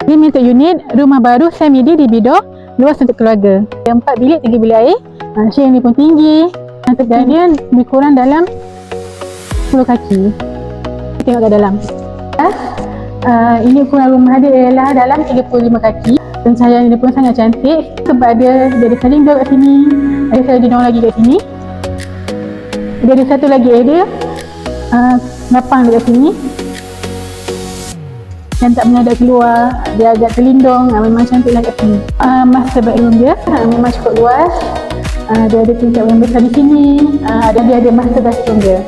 Ini untuk unit rumah baru semi-D di Bidor, luas untuk keluarga. 4 bilik, 3 bilik air. Share ni pun tinggi. Tegak dia lebih kurang dalam 10 kaki. Tengok kat dalam. Ini ukuran rumah dia ialah dalam 35 kaki. Pencahayaan dia pun sangat cantik sebab dia ada saling dua kat sini, ada saling dinding lagi kat sini. Dia ada satu lagi area lapang dekat sini yang tak menghadap keluar, dia agak terlindung, memang cantik lah kat sini. Master bedroom dia memang cukup luas. Dia ada tingkap yang besar di sini. Dia ada master bathroom dia.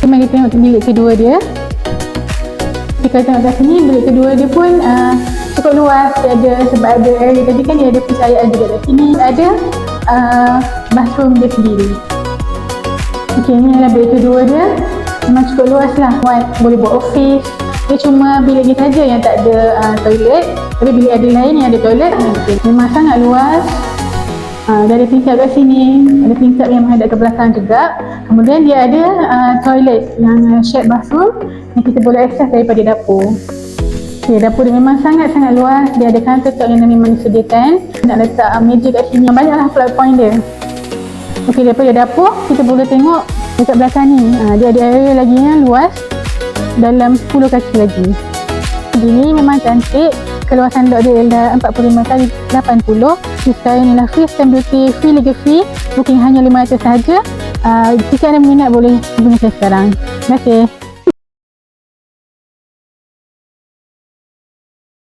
Mari kita tengok bilik kedua dia. Kita tengok kat sini, bilik kedua dia pun cukup luas. Dia ada, sebab ada area tadi kan, dia ada pencahayaan juga kat sini. Ada bathroom dia sendiri. Ok, ni adalah bilik kedua dia. Memang cukup luas lah. Boleh buat office. Dia cuma bilik ni saja yang tak ada toilet. Tapi bilik ada lain yang ada toilet. Memang sangat luas. Dia ada tingkap kat sini, ada tingkap yang menghadap ke belakang juga. Kemudian dia ada toilet yang shared bathroom yang kita boleh akses daripada dapur. Okay, dapur dia memang sangat-sangat luas. Dia ada countertop yang memang disediakan. Nak letak meja kat sini, banyaklah plug point dia. Ok, daripada dapur kita boleh tengok dekat belakang ni. Dia ada area lagi yang luas dalam 10 kaki lagi. Ini memang cantik. Keluasan lot dia ialah 45 kali 80. Sekarang ni lah free stamp duty, free legal fee. Booking hanya 500 sahaja. Jika anda minat boleh hubungi saya sekarang. Terima kasih.